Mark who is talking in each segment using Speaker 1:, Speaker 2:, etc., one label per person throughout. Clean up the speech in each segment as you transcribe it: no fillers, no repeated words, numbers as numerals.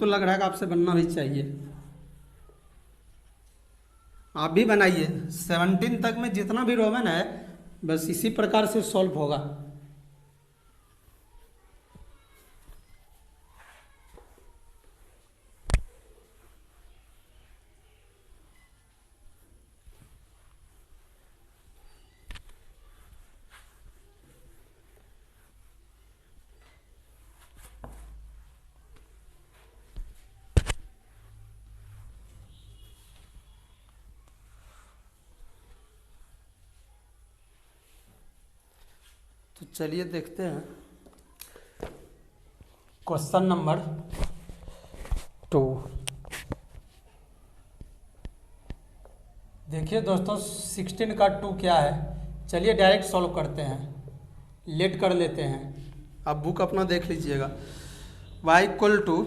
Speaker 1: तो लग रहा है कि आपसे बनना भी चाहिए। आप भी बनाइए। 17 तक में जितना भी रोमन है बस इसी प्रकार से सॉल्व होगा। तो चलिए देखते हैं क्वेश्चन नंबर 2। देखिए दोस्तों 16 का 2 क्या है, चलिए डायरेक्ट सॉल्व करते हैं। लेट कर लेते हैं, आप बुक अपना देख लीजिएगा। y इक्वल टू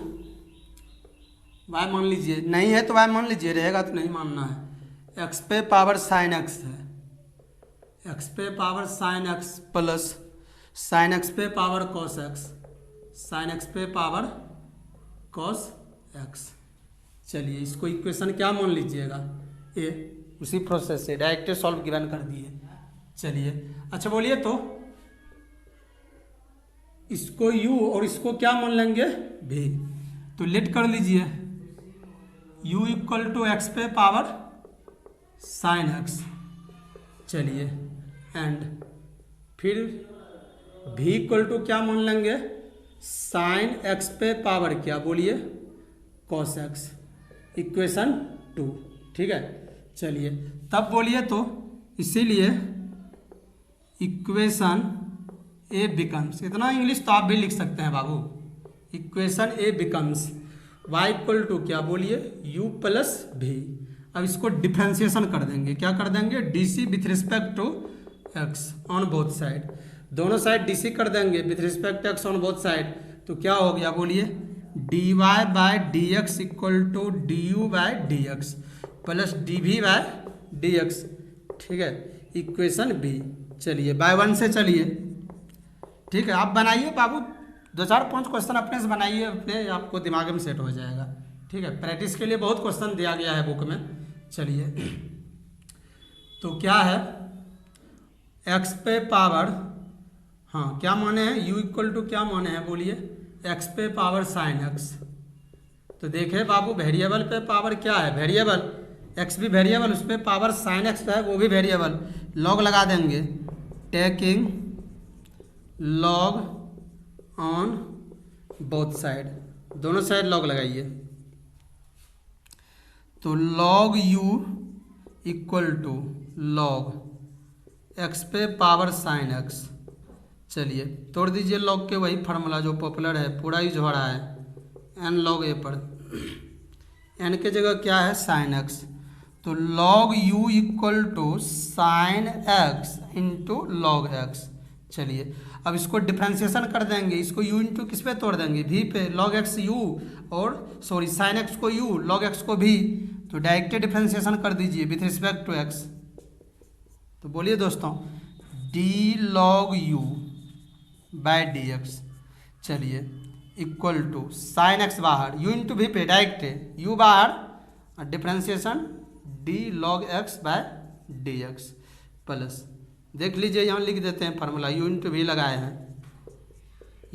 Speaker 1: वाई मान लीजिए, नहीं है तो y मान लीजिए, रहेगा तो नहीं मानना है। x पे पावर साइन x है, x पे power sine x plus sine x पे power cos x, sine x पे पावर कॉस x। चलिए इसको इक्वेशन क्या मान लीजिएगा, ए। उसी प्रोसेस से डायरेक्ट सॉल्व गिवन कर दिए। चलिए अच्छा बोलिए तो इसको u और इसको क्या मान लेंगे, v। तो लेट कर लीजिए, u इक्वल टू एक्स पे पावर साइन x। चलिए एंड फिर v इक्वल टू क्या मान लेंगे, साइन x पे पावर क्या बोलिए, कॉस x। इक्वेशन 2, ठीक है। चलिए तब बोलिए तो इसीलिए इक्वेशन ए बिकम्स, इतना इंग्लिश तो आप भी लिख सकते हैं बाबू। Equation A becomes y equal to क्या बोलिए, u प्लस v। अब इसको डिफ्रेंसिएशन कर देंगे, क्या कर देंगे, dc with respect to x on both side. दोनों साइड dc कर देंगे with respect x on both side. तो क्या हो गया बोलिए, dy by d x equal to d u by d x plus d v by d x, ठीक है। Equation B. चलिए बाय 1 से चलिए, ठीक है। आप बनाइए बाबू, 2-4-5 क्वेश्चन अपने से बनाइए, अपने आपको दिमाग में सेट हो जाएगा, ठीक है। प्रैक्टिस के लिए बहुत क्वेश्चन दिया गया है बुक में। चलिए तो क्या है, एक्स पे पावर, हाँ क्या माने हैं, u इक्वल टू क्या माने हैं बोलिए, एक्स पे पावर साइन एक्स। तो देखे बाबू वेरिएबल पे पावर क्या है, वेरिएबल, x भी वेरिएबल, उस पर पावर साइन x है वो भी वेरिएबल। लॉग लगा देंगे, taking log on both side, दोनों साइड लॉग लगाइए। तो log u equal to log x पे पावर साइन x। चलिए तोड़ दीजिए लॉग के वही फार्मूला जो पॉपुलर है, पूरा यूज हो रहा है n लॉग a पर। n के जगह क्या है, साइन x। तो log u equal to sine x into log x। चलिए अब इसको डिफ्रेंसिएशन कर देंगे, इसको u इंटू किस पे तोड़ देंगे, v पे। लॉग x u और सॉरी साइन x को u, लॉग x को v। तो डायरेक्ट डिफ्रेंसिएशन कर दीजिए विथ रिस्पेक्ट टू x। तो बोलिए दोस्तों d log u by d x. चलिए इक्वल टू साइन x बाहर, u इंटू v पे डायरेक्ट, u बाहर और differentiation d log x by d x plus, देख लीजिए यहाँ लिख देते हैं फार्मूला, u इंटू वी लगाए हैं,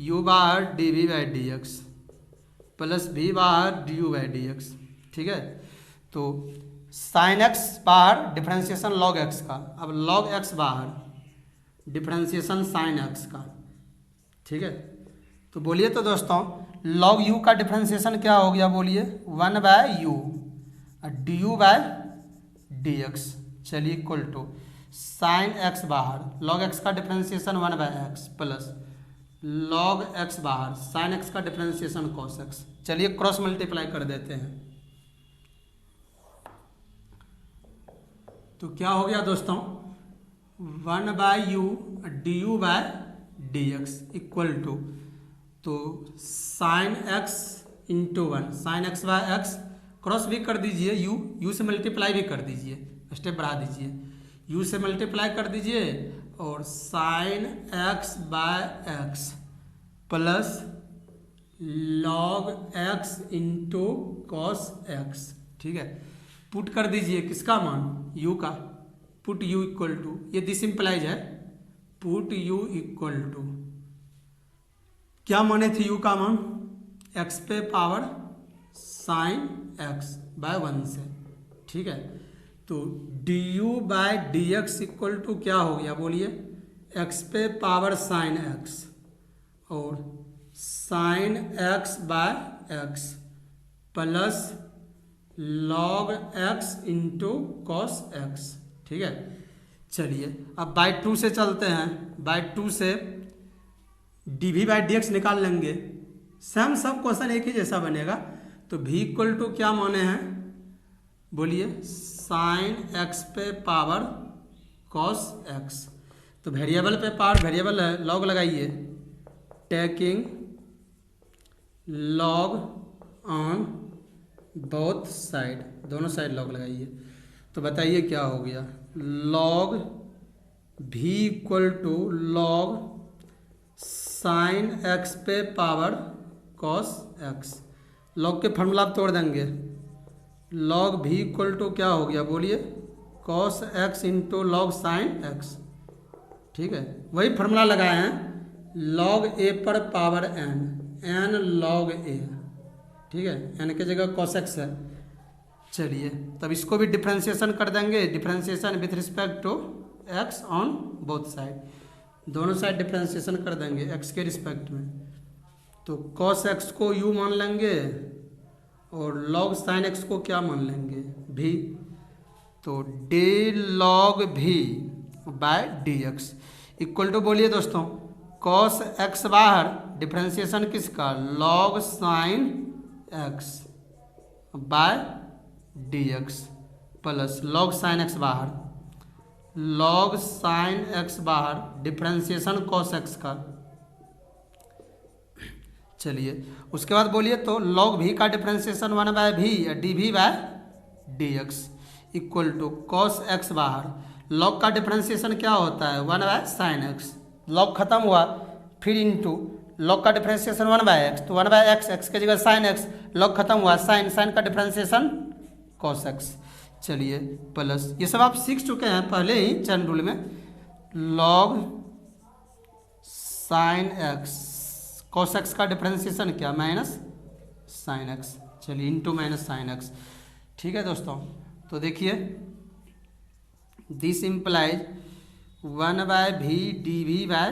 Speaker 1: u बाहर d v by d x plus v बाहर d u by d x, ठीक है। तो साइन x बाहर डिफ्रेंसिएशन लॉग x का, अब लॉग x बाहर डिफ्रेंसिएशन साइन x का, ठीक है। तो बोलिए तो दोस्तों लॉग u का डिफ्रेंसिएशन क्या हो गया बोलिए, 1 बाय यू और d u by d x. चलिए इक्वल टू साइन x बाहर, लॉग x का differentiation 1 by x plus log x बाहर साइन x का डिफ्रेंसिएशन कॉस x। चलिए क्रॉस मल्टीप्लाई कर देते हैं। तो क्या हो गया दोस्तों, 1 by u d u by d x equal to, तो sine x into 1, sine x by x, cross भी कर दीजिए, u से मल्टीप्लाई भी कर दीजिए, स्टेप बढ़ा दीजिए, u से मल्टीप्लाई कर दीजिए और sine x by x plus log x into cos x, ठीक है। पुट कर दीजिए किसका मान, u का, पुट u इक्वल टू, ये दिस इम्प्लाइज है, पुट u इक्वल टू, क्या माने थे u का मान, x पे पावर साइन x बाय 1 से, ठीक है। तो du by d x equal to क्या हो गया बोलिए, x पे पावर साइन x और sine x by x plus log x into cos x, ठीक है। चलिए अब बाय 2 से चलते हैं, बाय 2 से dv बाई डी एक्स निकाल लेंगे, सेम सब क्वेश्चन एक ही जैसा बनेगा। तो v इक्वल टू क्या माने हैं बोलिए, साइन x पे पावर कॉस x, तो वेरिएबल पे पावर वेरिएबल है, लॉग लगाइए, taking log on both side, दोनों साइड लॉग लगाइए। तो बताइए क्या हो गया, log v equal to log sine x पे पावर कॉस x, लॉग के फॉर्मूला आप तोड़ देंगे, लॉग v इक्वल टू क्या हो गया बोलिए, cos x into log sine x, ठीक है। वही फॉर्मूला लगाए हैं, लॉग a पर पावर n लॉग a, ठीक है, n के जगह कॉस x है। चलिए तब इसको भी डिफ्रेंशिएशन कर देंगे, differentiation with respect to x on both side, दोनों साइड डिफ्रेंशिएशन कर देंगे x के रिस्पेक्ट में। तो cos x को u मान लेंगे और log sin x को क्या मान लेंगे, v। तो d log v by d x equal to बोलिए दोस्तों, cos x बाहर, डिफ्रेंशिएशन किसका, log sin x by d x plus log sin x बाहर, log sin x बाहर, डिफ्रेंशिएशन cos x का। चलिए उसके बाद बोलिए, तो log v का डिफ्रेंशिएशन 1 बाय v या d v by d x equal to cos x बाहर, log का डिफ्रेंशिएशन क्या होता है 1 बाय साइन x, log खत्म हुआ, फिर इंटू log का डिफ्रेंशिएशन 1 बाय x, तो 1 बाय x, x के जगह साइन x, log खत्म हुआ, साइन, साइन का डिफ्रेंशिएशन cos x। चलिए प्लस, ये सब आप सीख चुके हैं पहले ही चैन रूल में, log sine x, cos x का डिफ्रेंशिएशन क्या, माइनस साइन x, चलिए इंटू माइनस साइन x, ठीक है दोस्तों। तो देखिए this implies 1 by v d v by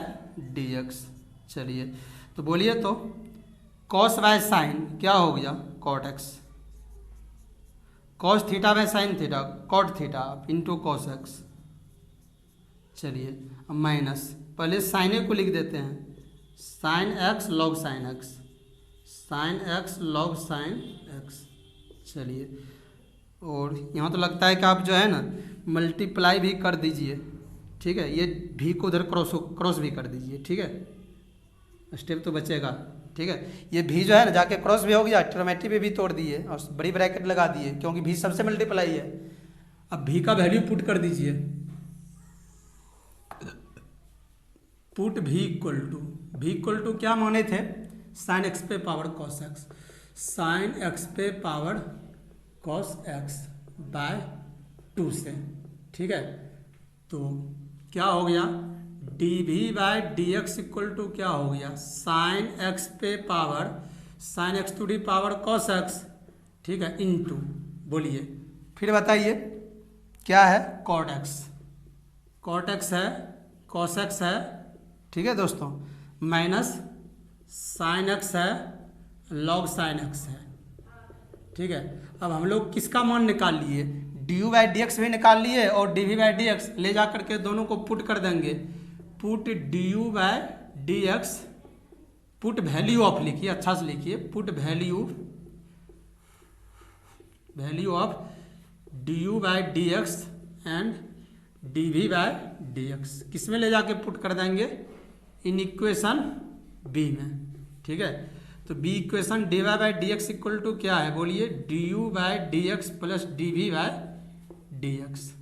Speaker 1: d x. चलिए तो बोलिए, तो cos बाय साइन क्या हो गया, cot x, cos theta by sine theta, cot theta into cos x। चलिए अब माइनस, पहले साइने को लिख देते हैं, sine x log sine x, sine x log sine x। चलिए और यहाँ तो लगता है कि आप जो है ना मल्टीप्लाई भी कर दीजिए, ठीक है, ये भी को उधर क्रॉस भी कर दीजिए, ठीक है, स्टेप तो बचेगा, ठीक है। ये भी जो है ना जाके क्रॉस भी हो गया, ट्रिग्नोमेट्री पे भी तोड़ दिए और बड़ी ब्रैकेट लगा दिए, क्योंकि भी सबसे मल्टीप्लाई है। अब भी का वैल्यू पुट कर दीजिए, पुट v इक्वल टू क्या माने थे, साइन x पे power cos x, sine x पे पावर cos x बाय 2 से, ठीक है। तो क्या हो गया, dv by d x equal to क्या हो गया, साइन x पे power sine x to the power cos x, ठीक है, इनटू, बोलिए फिर बताइए क्या है, cot x है, cos x है, ठीक है दोस्तों, माइनस साइन x है, लॉग साइन x है, ठीक है। अब हम लोग किसका मान निकाल लिए, d u by d x भी निकाल लिए और d v by d x ले जा करके दोनों को पुट कर देंगे, put d u by d x, put value of लिखिए, अच्छा से लिखिए, put value of d u by d x and d v by d x किस में ले जाके पुट कर देंगे, इन इक्वेशन बी में, ठीक है। तो B equation d y by d x equal to क्या है बोलिए, d u by d x plus d v by d x.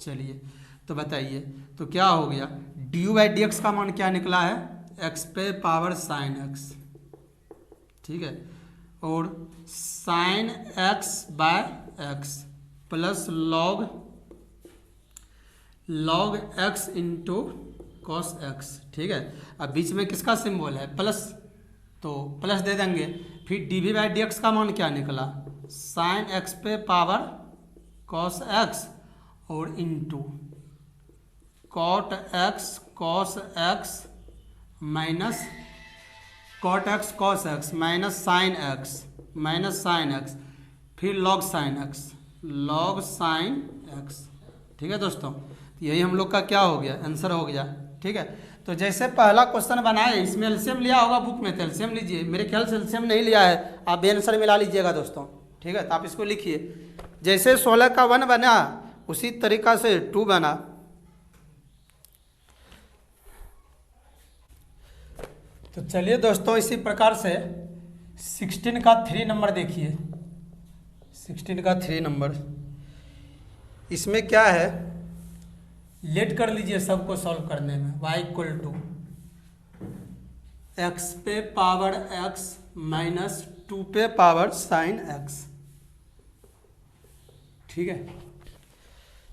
Speaker 1: चलिए तो बताइए, तो क्या हो गया, d u by d x का मान क्या निकला है, एक्स पे पावर साइन एक्स, ठीक है, और sine x by x plus log x into cos x. ठीक है, अब बीच में किसका सिंबल है, प्लस, तो प्लस दे देंगे। फिर d v by d x का मान क्या निकला, साइन एक्स पे पावर कॉस एक्स और into cot x cos x minus cot x cos x minus sine x फिर लॉग साइन एक्स। ठीक है दोस्तों, यही हम लोग का क्या हो गया, आंसर हो गया। ठीक है, तो जैसे पहला क्वेश्चन बनाए, इसमें एलसीएम लिया होगा बुक में, तो एलसीएम लीजिए। मेरे ख्याल से एलसीएम नहीं लिया है, आप भी आंसर मिला लीजिएगा दोस्तों। ठीक है, तो आप इसको लिखिए, जैसे 16 का 1 बना उसी तरीका से 2 बना। तो चलिए दोस्तों, इसी प्रकार से 16 का 3 नंबर देखिए। 16 का 3 नंबर, इसमें क्या है, लेट कर लीजिए सबको सॉल्व करने में। y इक्वल टू एक्स पे पावर x माइनस 2 पे पावर साइन x। ठीक है,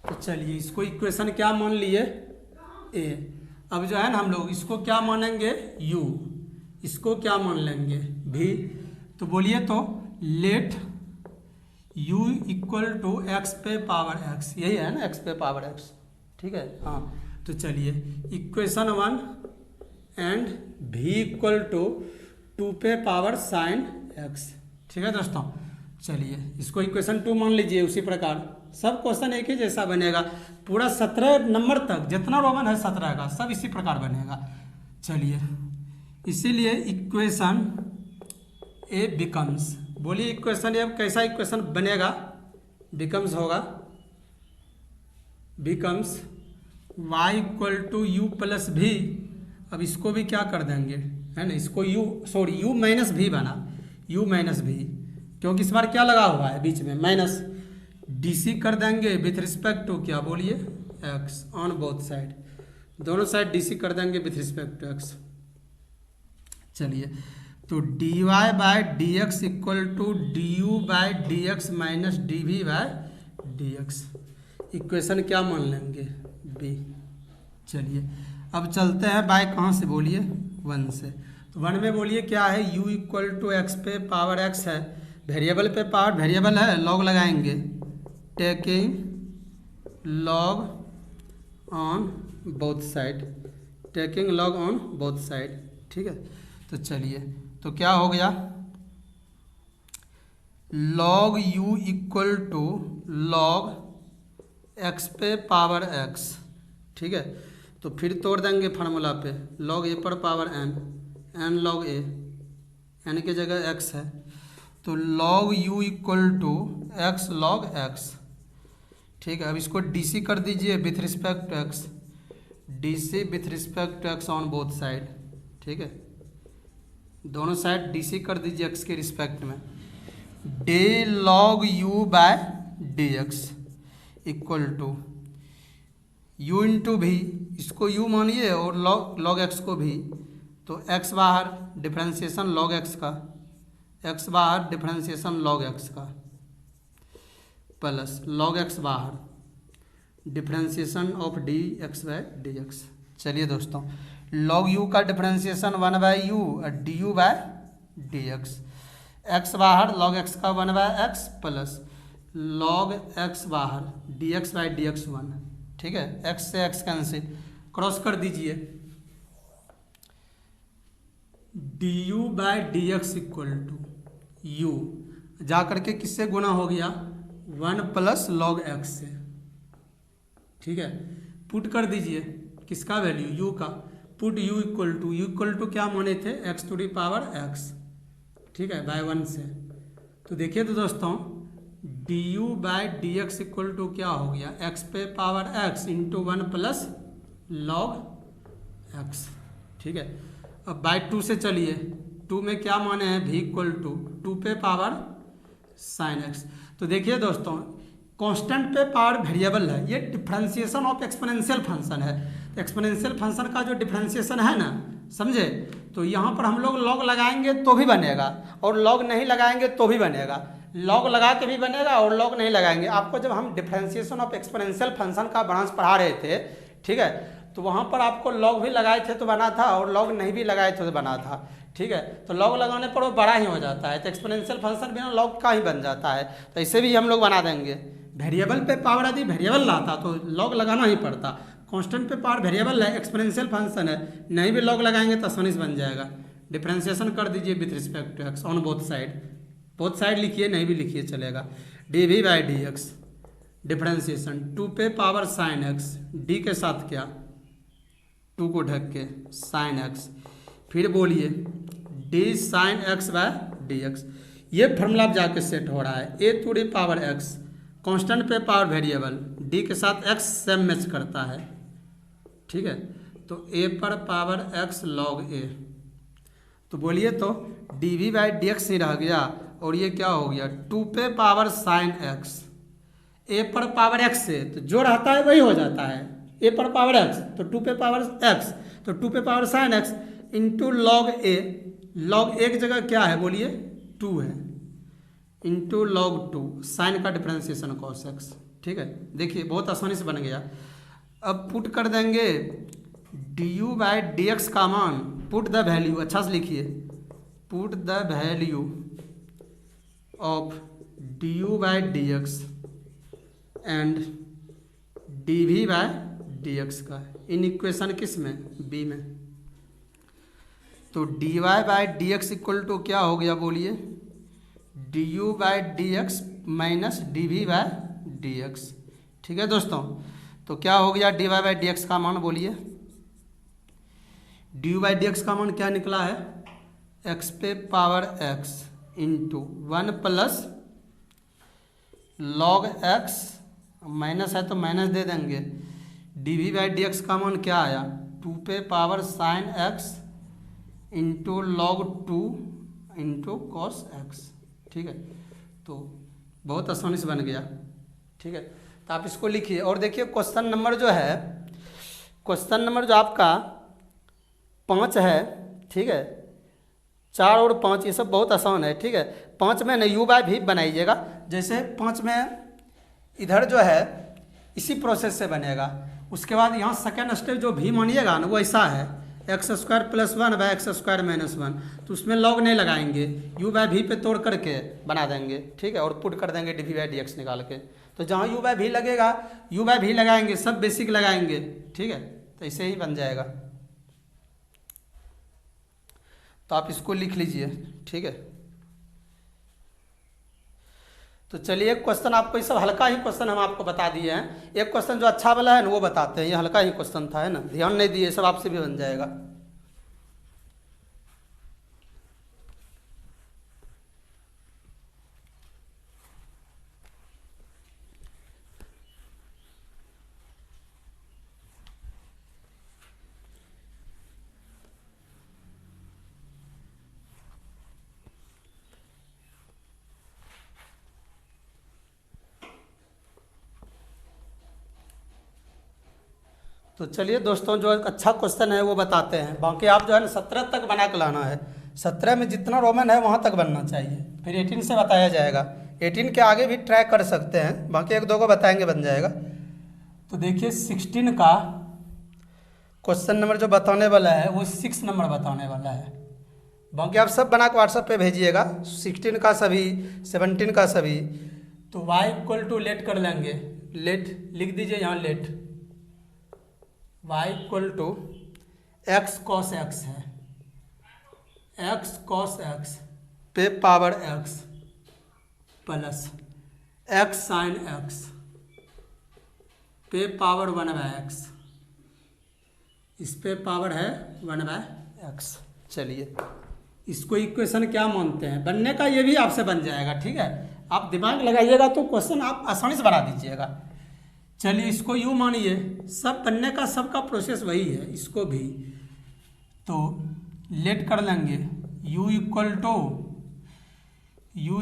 Speaker 1: तो चलिए इसको इक्वेशन क्या मान लिए, a। अब जो है ना हम लोग इसको क्या मानेंगे, u, इसको क्या मान लेंगे, v। तो बोलिए तो let u equal to x पे पावर x, यही है ना, x पे पावर x। ठीक है, हाँ, तो चलिए equation 1 and v equal to 2 पे पावर साइन x। ठीक है दोस्तों, चलिए इसको इक्वेशन 2 मान लीजिए। उसी प्रकार सब क्वेश्चन एक ही जैसा बनेगा, पूरा 17 नंबर तक जितना रोमन है 17 का सब इसी प्रकार बनेगा। चलिए, इसीलिए इक्वेशन ए बिकम्स, बोलिए इक्वेशन ए कैसा इक्वेशन बनेगा, बिकम्स होगा, becomes y equal to u plus v. अब इसको भी क्या कर देंगे, है ना, इसको u माइनस भी बना, u माइनस भी, क्योंकि इस बार क्या लगा हुआ है बीच में, माइनस। डीसी कर देंगे विथ रिस्पेक्ट टू क्या, बोलिए x ऑन बोथ साइड, दोनों साइड डीसी कर देंगे विथ रिस्पेक्ट टू x। चलिए, तो dy by d x equal to d u by d x minus d v by d x. Equation क्या मान लेंगे, बी। चलिए, अब चलते हैं बाय कहाँ से, बोलिए 1 से। तो 1 में बोलिए क्या है, u इक्वल टू एक्स पे पावर x है, वेरिएबल पे पावर वेरिएबल है, लॉग लगाएंगे, taking log on both side, taking log on both side. ठीक है, तो चलिए, तो क्या हो गया, log u equal to log x पे पावर x। ठीक है, तो फिर तोड़ देंगे फार्मूला पे, लॉग ए पर power n log a, n की जगह x है, तो log u equal to x log x। ठीक है, अब इसको डीसी कर दीजिए with respect to x, DC with respect to x on both side. ठीक है, दोनों साइड डीसी कर दीजिए x के रिस्पेक्ट में, d log u by d x equal to u into v, इसको u मानिए और लॉग x को भी, तो x बाहर डिफ्रेंशिएशन लॉग x का, x बाहर डिफ्रेंशिएशन लॉग x का, प्लस लॉग x बाहर differentiation of d x by d x. चलिए दोस्तों, लॉग u का डिफ्रेंशिएशन 1 बाय u और d u by d x, x बाहर लॉग x का 1 bye x plus log x बाहर d x by d x 1। ठीक है, x से x कैंसिल, क्रॉस कर दीजिए, d u by d x equal to u, जा करके किससे गुना हो गया, 1 प्लस लॉग x से। ठीक है, पुट कर दीजिए किसका वैल्यू, u का, पुट u इक्वल टू क्या माने थे, x to the power x। ठीक है, बाय 1 से। तो देखिए तो दोस्तों, d u by d x equal to क्या हो गया, x पे power x into 1 plus log x। ठीक है, अब बाई 2 से चलिए, 2 में क्या माने हैं, v इक्वल टू 2 पे पावर साइन x। तो देखिए दोस्तों, कांस्टेंट पे पावर वेरिएबल है, ये डिफरेंशिएशन ऑफ एक्सपोनेंशियल फंक्शन है। एक्सपोनेंशियल फंक्शन का जो डिफरेंशिएशन है ना, समझे, तो यहाँ पर हम लोग लॉग लगाएंगे तो भी बनेगा और लॉग नहीं लगाएंगे तो भी बनेगा, लॉग लगा के भी बनेगा और लॉग नहीं लगाएंगे। आपको जब हम डिफरेंशिएशन ऑफ एक्सपोनेंशियल फंक्शन का ब्रांच पढ़ा रहे थे, ठीक है, तो वहाँ पर आपको लॉग भी लगाए थे तो बना था और लॉग नहीं भी लगाए थे तो बना था, ठीक है। तो लॉग लगाने पर वो बड़ा ही हो जाता है, तो एक्सपोनेंशियल फंक्शन बिना लॉग का ही बन जाता है। तो इसे भी हम लोग बना देंगे। वेरिएबल पे पावर यदि वेरिएबल लाता तो लॉग लगाना ही पड़ता, कांस्टेंट पे पावर वेरिएबल है, एक्सपोनेंशियल फंक्शन है, नहीं भी लॉग लगाएंगे तो आसानी से बन जाएगा। डिफरेंशिएशन कर दीजिए with respect to x on both side लिखिए, नहीं भी लिखिए चलेगा। D v by d x differentiation 2 पे पावर साइन एक्स, डी के साथ क्या 2 को ढक के साइन एक्स, फिर बोलिए d sine x by d x. ये फॉर्मूला अब जाके सेट हो रहा है। A to the power x constant पे पावर वेरिएबल, डी के साथ एक्स सेम मैच करता है, ठीक है। तो ए पर पावर एक्स लॉग ए, तो बोलिए तो d v by d x ही रह गया और ये क्या हो गया 2 पे पावर साइन एक्स, ए पर पावर एक्स से तो जो रहता है वही हो जाता है, ए पर पावर एक्स तो 2 पे पावर एक्स, तो 2 पे power sine x into log a, log एक जगह क्या है बोलिए 2 है, इंटू लॉग 2 साइन का डिफरेंशिएशन कॉस एक्स, ठीक है। देखिए बहुत आसानी से बन गया। अब पुट कर देंगे d u by d x का मान, पुट द वैल्यू, अच्छा से लिखिए, put the value of d u by d x and d v by d x का इन इक्वेशन किस में, बी में। तो d y by d x equal to क्या हो गया बोलिए d u by d x minus d v by d x, ठीक है दोस्तों। तो क्या हो गया d y by d x का मान बोलिए, d u by d x का मान क्या निकला है एक्स पे power x into 1 plus log x, minus है तो माइनस दे देंगे, d v by d x का मान क्या आया 2 पे power sine x into log 2 into cos x, ठीक है। तो बहुत आसानी से बन गया, ठीक है। तो आप इसको लिखिए और देखिए क्वेश्चन नंबर जो है, क्वेश्चन नंबर जो आपका 5 है, ठीक है, 4 और 5 ये सब बहुत आसान है, ठीक है। 5 में न यू बाय भी बनाइएगा, जैसे 5 में इधर जो है इसी प्रोसेस से बनेगा। उसके बाद यहाँ सेकेंड स्टेप जो भी मानिएगा ना वो ऐसा है x square plus 1 by x square minus 1, तो उसमें लॉग नहीं लगाएंगे, यू बाय भी पे तोड़ करके बना देंगे, ठीक है, और पुट कर देंगे d v by d x निकाल के। तो जहाँ यू बाय भी लगेगा यू बाय भी लगाएंगे, सब बेसिक लगाएंगे, ठीक है, तो ऐसे ही बन जाएगा। तो आप इसको लिख लीजिए, ठीक है। तो चलिए क्वेश्चन आपको, ये सब हल्का ही क्वेश्चन हम आपको बता दिए हैं। एक क्वेश्चन जो अच्छा वाला है ना वो बताते हैं, ये हल्का ही क्वेश्चन था, है ना, ध्यान नहीं दिए, सब आपसे भी बन जाएगा। तो चलिए दोस्तों जो अच्छा क्वेश्चन है वो बताते हैं, बाकी आप जो है ना 17 तक बना के लाना है, 17 में जितना रोमन है वहाँ तक बनना चाहिए, फिर 18 से बताया जाएगा, 18 के आगे भी ट्राई कर सकते हैं, बाकी 1-2 को बताएंगे बन जाएगा। तो देखिए 16 का क्वेश्चन नंबर जो बताने वाला है वो 6 नंबर बताने वाला है, बाकी आप सब बना के व्हाट्सएप पे भेजिएगा, 16 का सभी, 17 का सभी। तो y इक्वल टू लेट कर लेंगे, लेट लिख दीजिए यहाँ, let y equal to x cos x है, एक्स कॉस एक्स पे power x plus x sine x पे पावर 1/x, इस पे पावर है 1/x। चलिए इसको इक्वेशन क्या मानते हैं, बनने का ये भी आपसे बन जाएगा, ठीक है, आप दिमाग लगाइएगा तो क्वेश्चन आप आसानी से बना दीजिएगा। चलिए इसको यू मानिए, सब बनने का सबका प्रोसेस वही है, इसको भी तो लेट कर लेंगे u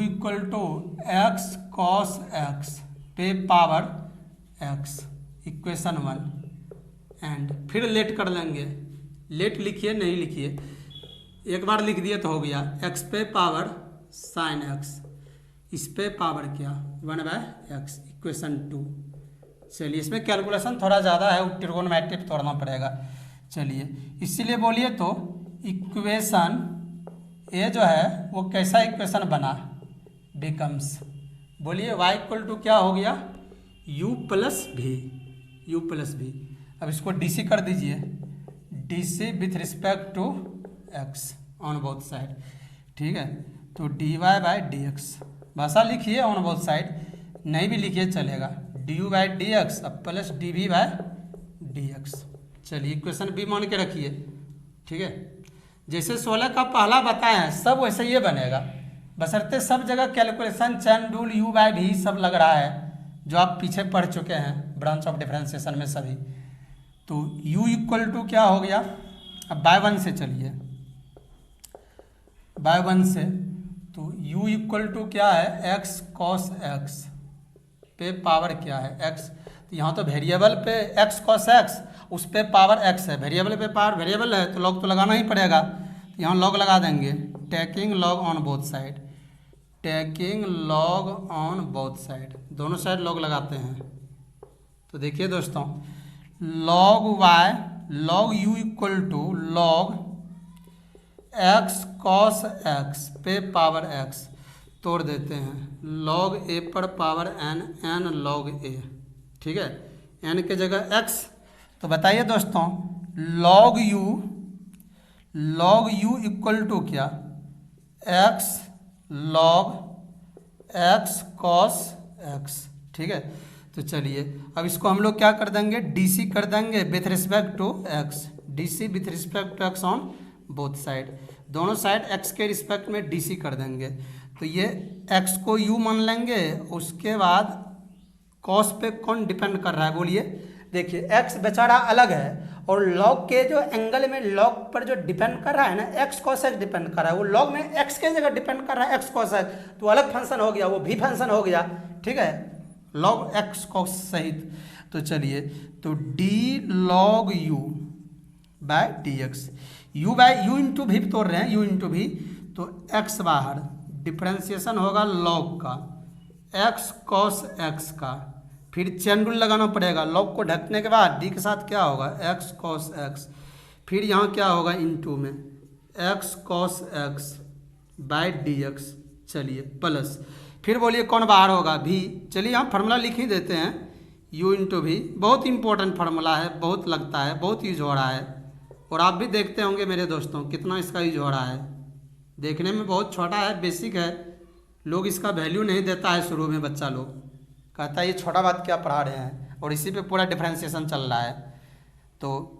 Speaker 1: equal to x cos x पे पावर x इक्वेशन 1 एंड फिर लेट कर लेंगे, लेट लिखिए नहीं लिखिए, एक बार लिख दिए तो हो गया एक्स पे पावर साइन एक्स, इस पे पावर क्या 1/x इक्वेशन 2। चलिए इसमें कैलकुलेशन थोड़ा ज़्यादा है, ट्रिगोनोमेट्री तोड़ना पड़ेगा। चलिए इसीलिए बोलिए तो इक्वेशन ए जो है वो कैसा इक्वेशन बना, बिकम्स, बोलिए y इक्वल टू क्या हो गया u plus v, u plus v. अब इसको डीसी कर दीजिए, DC with respect to x on both side, ठीक है। तो dy बाई डी एक्स, भाषा लिखिए ऑन बोथ साइड, नहीं भी लिखिए चलेगा, du बाई डी एक्स अब plus dv by d x. चलिए इक्वेशन बी मान के रखिए, ठीक है। जैसे 16 का पहला बताए हैं सब वैसे ये बनेगा, बशर्ते सब जगह calculation chain rule u by भी सब लग रहा है जो आप पीछे पढ़ चुके हैं ब्रांच ऑफ डिफरेंशिएशन में सभी। तो u इक्वल टू क्या हो गया, अब बाय वन से चलिए, बाय वन से, तो u इक्वल टू क्या है x cos x पे पावर क्या है x, तो यहाँ तो वेरिएबल पे x cos x, उस पे पावर x है, वेरिएबल पे पावर वेरिएबल है तो लॉग तो लगाना ही पड़ेगा, तो यहाँ लॉग लगा देंगे, taking log on both side, taking log on both side, दोनों साइड लॉग लगाते हैं। तो देखिए दोस्तों log y log u equal to log x cos x पे पावर x, तोड़ देते हैं, log a पर power n, n log a, ठीक है, n के जगह x। तो बताइए दोस्तों log u इक्वल टू क्या x log x cos x, ठीक है। तो चलिए अब इसको हम लोग क्या कर देंगे, डीसी कर देंगे with respect to x, DC with respect to x on both side, दोनों साइड x के रिस्पेक्ट में डीसी कर देंगे। तो ये x को u मान लेंगे, उसके बाद cos पे कौन डिपेंड कर रहा है बोलिए, देखिए x बेचारा अलग है और log के जो एंगल में log पर जो डिपेंड कर रहा है ना x cos x डिपेंड कर रहा है, वो log में x के जगह डिपेंड कर रहा है x cos x, तो अलग फंक्शन हो गया, वो भी फंक्शन हो गया, ठीक है, log x cos सहित। तो चलिए तो d log u by d x, u by u into भी तोड़ रहे हैं, u इंटू भी, तो x बाहर, डिफ्रेंसिएशन होगा log का x cos x का, फिर चैन रूल लगाना पड़ेगा, log को ढकने के बाद d के साथ क्या होगा x cos x, फिर यहाँ क्या होगा इंटू में x cos x by d x, चलिए प्लस, फिर बोलिए कौन बाहर होगा भी, चलिए हम फार्मूला लिख ही देते हैं, u इंटू भी, बहुत इंपॉर्टेंट फार्मूला है, बहुत लगता है, बहुत यूज हो रहा है, और आप भी देखते होंगे मेरे दोस्तों कितना इसका यूज हो रहा है, देखने में बहुत छोटा है, बेसिक है, लोग इसका वैल्यू नहीं देता है, शुरू में बच्चा लोग कहता है ये छोटा बात क्या पढ़ा रहे हैं, और इसी पे पूरा डिफरेंशिएशन चल रहा है। तो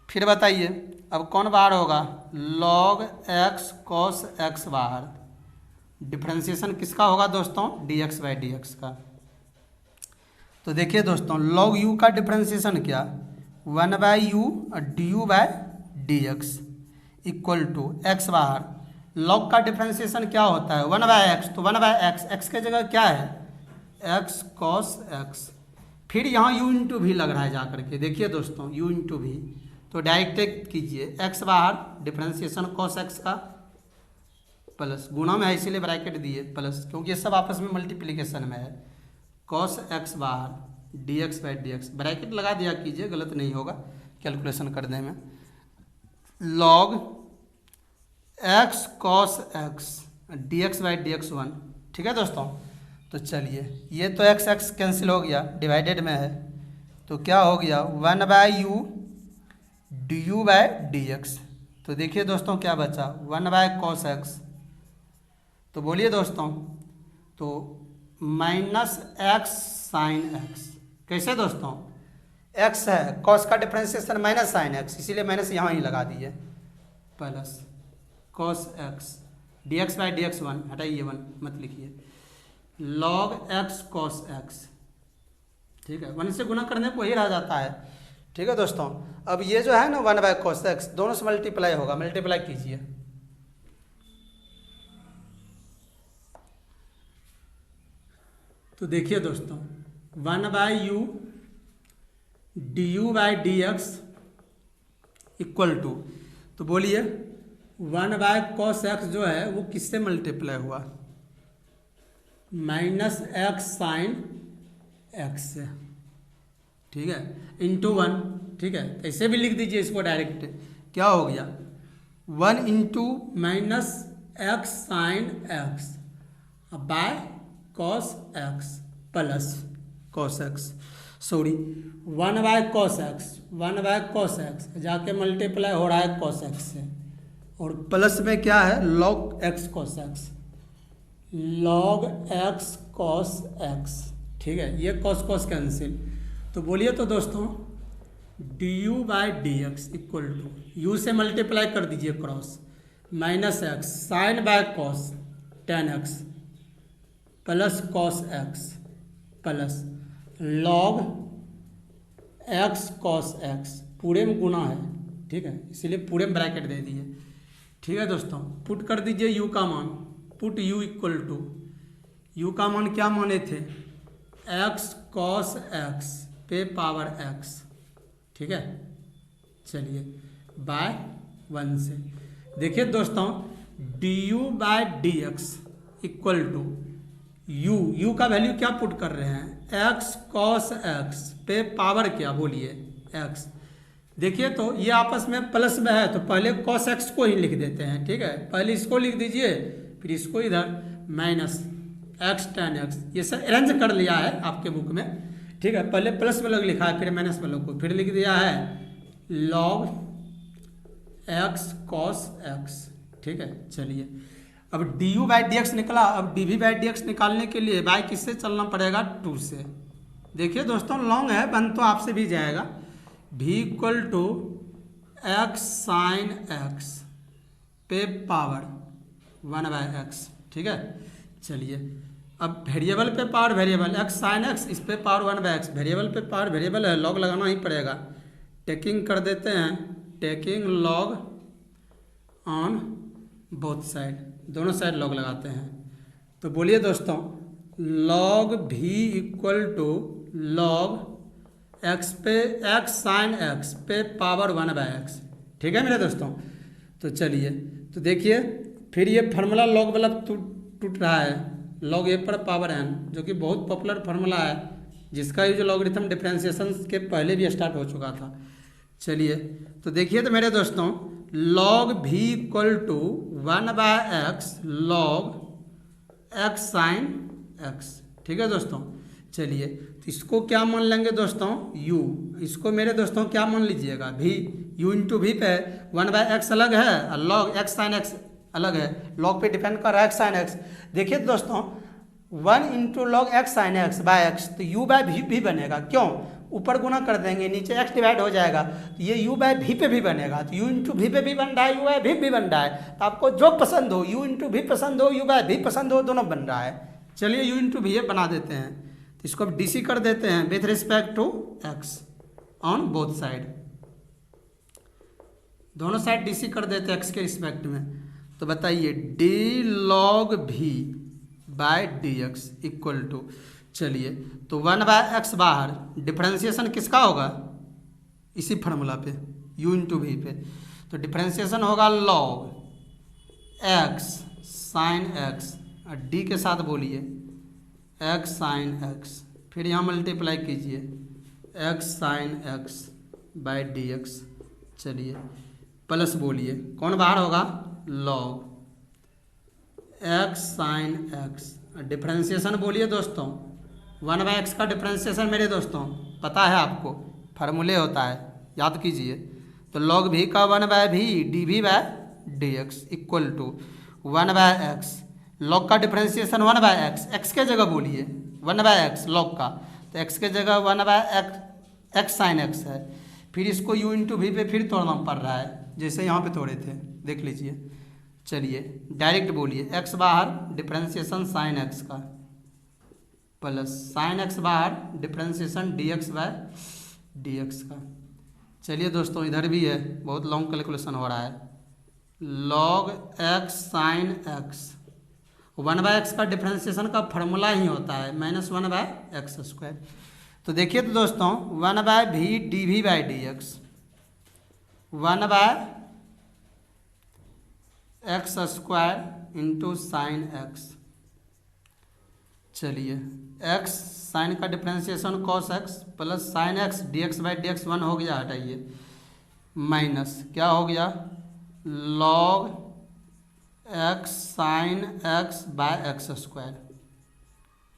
Speaker 1: फिर बताइए अब कौन बाहर होगा, log x cos x बाहर, डिफरेंशिएशन किसका होगा दोस्तों, dx बाई डी एक्स का। तो देखिए दोस्तों log u का डिफरेंशिएशन क्या, 1/u और du by d x equal to x बाहर, log का डिफरेंशिएशन क्या होता है 1/x, तो 1/x, x के जगह क्या है x cos x, फिर यहाँ u इंटू भी लग रहा है जा करके, देखिए दोस्तों u इंटू भी, तो डायरेक्ट कीजिए x बाहर, डिफरेंशिएशन cos x का, प्लस गुणा में है इसीलिए ब्रैकेट दिए प्लस, क्योंकि ये सब आपस में मल्टीप्लिकेशन में है, cos x बाहर dx by d x, bracket लगा दिया कीजिए, गलत नहीं होगा कैलकुलेशन करने में, log x cos x dx by d x 1, ठीक है दोस्तों। तो चलिए ये तो x x कैंसिल हो गया, डिवाइडेड में है, तो क्या हो गया 1/u du by d x, तो देखिए दोस्तों क्या बचा 1/cos x, तो बोलिए दोस्तों तो -x sin x, कैसे दोस्तों x है, cos का डिफरेंशिएशन -sin x, इसीलिए माइनस यहाँ ही लगा दिए, plus cos x dx by d x 1, हटाइए 1 मत लिखिए, log x cos x, ठीक है, 1 से गुना करने को वही रह जाता है, ठीक है दोस्तों। अब ये जो है ना 1/cos x दोनों से मल्टीप्लाई होगा, मल्टीप्लाई कीजिए, तो देखिए दोस्तों 1/u du by d x equal to, तो बोलिए 1 बाय कॉस एक्स जो है वो किससे मल्टीप्लाई हुआ, माइनस एक्स साइन एक्स से, ठीक है, इंटू 1, ठीक है। ऐसे भी लिख दीजिए इसको डायरेक्ट, क्या हो गया 1 into minus x sine x by cos x plus cos x, sorry 1 by cos x, 1 by cos x जाके मल्टीप्लाई हो रहा है कॉस एक्स से, और प्लस में क्या है log x cos x, log x cos x, ठीक है। ये कॉस कॉस कैंसिल, तो बोलिए तो दोस्तों d u by d x equal to u से मल्टीप्लाई कर दीजिए cross, minus x sine by cos tan x plus cos x plus log x cos x, पूरे में गुना है, ठीक है, इसीलिए पूरे में ब्रैकेट दे दिए, ठीक है दोस्तों। पुट कर दीजिए यू का मान, put u equal to, u का मान क्या माने थे एक्स कॉस एक्स पे पावर एक्स, ठीक है। चलिए बाय 1 से, देखिए दोस्तों d u by d x equal to u का वैल्यू क्या पुट कर रहे हैं एक्स कॉस एक्स पे पावर क्या बोलिए एक्स, देखिए तो ये आपस में प्लस में है तो पहले कॉस एक्स को ही लिख देते हैं, ठीक है, पहले इसको लिख दीजिए फिर इसको इधर माइनस एक्स टेन एक्स, ये सब अरेंज कर लिया है आपके बुक में, ठीक है। पहले प्लस में लोग लिखा है फिर माइनस में लोग को फिर लिख दिया है लॉग एक्स कॉस एक्स, ठीक है। चलिए अब d u by d x निकला, अब d v by d x निकालने के लिए बाई किससे चलना पड़ेगा 2 से, देखिए दोस्तों लॉन्ग है बन तो आपसे भी जाएगा, v equal to x sine x पे पावर 1 बाय एक्स, ठीक है। चलिए अब वेरिएबल पे power variable x sine x, इस पे पावर 1 बाय एक्स, वेरिएबल पे पावर वेरिएबल है, लॉग लगाना ही पड़ेगा, टेकिंग कर देते हैं, taking log on both side, दोनों साइड लॉग लगाते हैं, तो बोलिए दोस्तों लॉग भी इक्वल टू लॉग एक्स पे एक्स साइन एक्स पे पावर 1 बाय एक्स, ठीक है मेरे दोस्तों। तो चलिए तो देखिए फिर ये फार्मूला लॉग वाला टूट रहा है, लॉग ए पर पावर एन, जो कि बहुत पॉपुलर फार्मूला है जिसका यूज लॉगरिथम डिफरेंशिएशन के पहले भी स्टार्ट हो चुका था। चलिए तो देखिए तो मेरे दोस्तों लॉग भी equal to 1 by x log x sine x, ठीक है दोस्तों। चलिए तो इसको क्या मान लेंगे दोस्तों u, इसको मेरे दोस्तों क्या मान लीजिएगा v, u इंटू वी पे 1 बाय एक्स अलग है और लॉग एक्स साइन एक्स अलग है, लॉग पे डिपेंड कर रहा है एक्स साइन एक्स, देखिए दोस्तों 1 into log x sine x by x, तो u बाय वी भी बनेगा, क्यों ऊपर गुना कर देंगे नीचे x डिवाइड हो जाएगा, तो ये u बाय वी पे भी बनेगा, तो u इंटू वी पे भी बन रहा है, u बाय वी भी बन रहा है, तो आपको जो पसंद हो u इंटू वी पसंद हो, u बाय वी पसंद हो, दोनों बन रहा है। चलिए u इंटू वी बना देते हैं, तो इसको अब डी सी कर देते हैं with respect to x on both side, दोनों साइड डी सी कर देते हैं x के रिस्पेक्ट में, तो बताइए d log v by d x equal to, चलिए तो 1 बाय एक्स बाहर, डिफरेंशिएशन किसका होगा इसी फार्मूला पे u इंटू वी पे, तो डिफरेंशिएशन होगा लॉग एक्स साइन एक्स और डी के साथ बोलिए एक्स साइन एक्स, फिर यहाँ मल्टीप्लाई कीजिए x sine x by d x, चलिए प्लस बोलिए कौन बाहर होगा log x sine x, differentiation बोलिए दोस्तों 1 बाय एक्स का डिफरेंशिएशन मेरे दोस्तों पता है आपको, फार्मूले होता है याद कीजिए, तो लॉग भी का 1 by v d v by d x equal to 1 by x, log का डिफरेंशिएशन 1 बाय एक्स, एक्स के जगह बोलिए 1 बाय एक्स लॉग का, तो एक्स के जगह 1 बाय एक्स साइन एक्स है, फिर इसको u इंटू वी पे फिर तोड़ना पड़ रहा है, जैसे यहाँ पे तोड़े थे देख लीजिए। चलिए डायरेक्ट बोलिए x बाहर डिफरेंशिएशन साइन एक्स का प्लस साइन एक्स बाहर differentiation d x by d x का। चलिए दोस्तों इधर भी है, बहुत लॉन्ग कैलकुलेशन हो रहा है, log x sine x 1 by x का डिफरेंशिएशन का फार्मूला ही होता है -1 बाय एक्स स्क्वायर, तो देखिए तो दोस्तों 1 by v d v by d x 1 by x square into sine x. चलिए एक्स साइन का differentiation cos x plus sine x d x by d x 1 हो गया, हटाइए, माइनस क्या हो गया log x sine x by x square.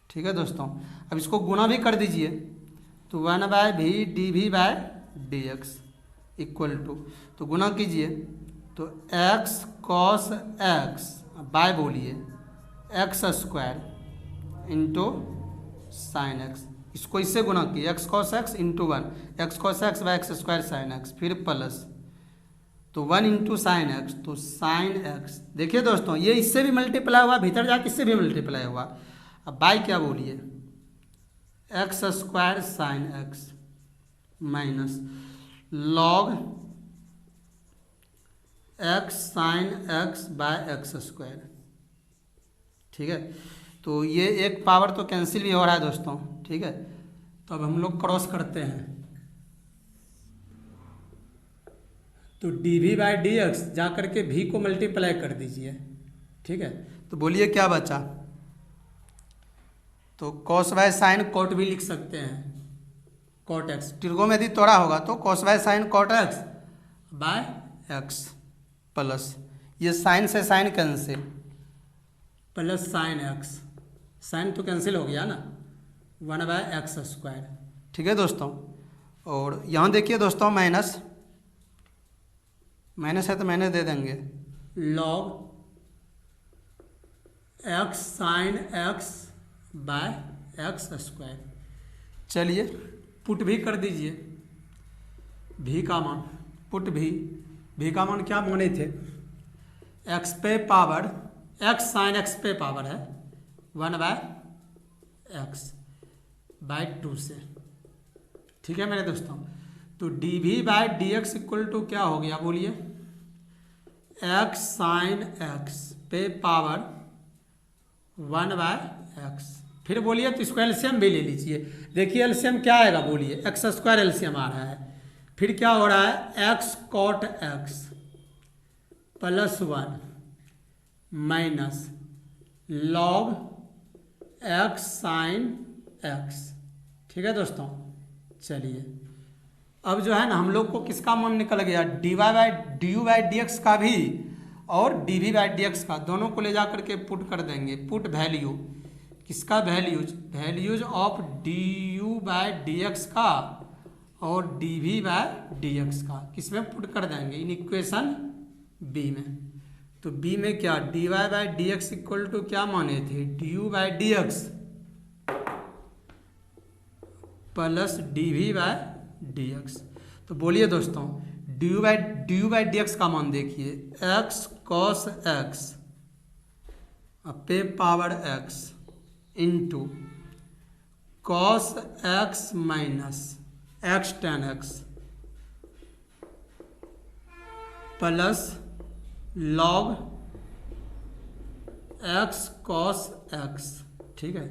Speaker 1: ठीक है दोस्तों, अब इसको गुना भी कर दीजिए, तो 1 by v d v by d x equal to, तो गुना कीजिए तो एक्स कॉस एक्स बाय बोलिए x square into sine x, इसको इससे गुना किए x cos x into 1 x cos x by x square sine x, फिर प्लस तो 1 इंटू साइन एक्स, तो साइन एक्स। देखिए दोस्तों ये इससे भी मल्टीप्लाई हुआ, भीतर जाके इससे भी मल्टीप्लाई हुआ। अब बाय क्या बोलिए x square sine x minus log x sine x by x square. ठीक है, तो ये एक पावर तो कैंसिल भी हो रहा है दोस्तों। ठीक है, तो अब हम लोग क्रॉस करते हैं, तो d v by d x जा करके भी को मल्टीप्लाई कर दीजिए। ठीक है, तो बोलिए क्या बचा, तो कॉस बाय साइन कॉट भी लिख सकते हैं, कॉट एक्स त्रिगोनमिति तोड़ा होगा तो cos by sine cot x by x plus ये साइन से sine cancel plus sine x, sine तो कैंसिल हो गया ना 1 बाय एक्स स्क्वायर। ठीक है दोस्तों, और यहाँ देखिए दोस्तों माइनस माइनस है तो माइनस दे देंगे log x sine x by x square. चलिए पुट भी कर दीजिए, भी का मान पुट भी का मान क्या माने थे एक्स पे पावर एक्स साइन एक्स पे पावर है 1 बाय एक्स बाय 2 से। ठीक है मेरे दोस्तों, तो d v by d x equal to क्या हो गया बोलिए एक्स साइन एक्स पे पावर 1 बाय एक्स। फिर बोलिए तो इसको एलसीएम भी ले लीजिए, देखिए एलसीएम क्या आएगा बोलिए एक्स स्क्वायर एलसीएम आ रहा है, फिर क्या हो रहा है x cot x plus 1 minus log x sine x. ठीक है दोस्तों, चलिए अब जो है ना हम लोग को किसका मान निकल गया d y by d u by d x का भी और d v by d x का, दोनों को ले जा करके पुट कर देंगे। पुट वैल्यू किसका values of d u by d x का और d v by d x का किसमें पुट कर देंगे इन इक्वेशन बी में। तो बी में क्या d y by d x equal to क्या माने थे d u by d x plus d v by d x. तो बोलिए दोस्तों d u by d x का मान देखिए एक्स कॉस एक्स पे power x into cos x minus x tan x plus log x cos x. ठीक है,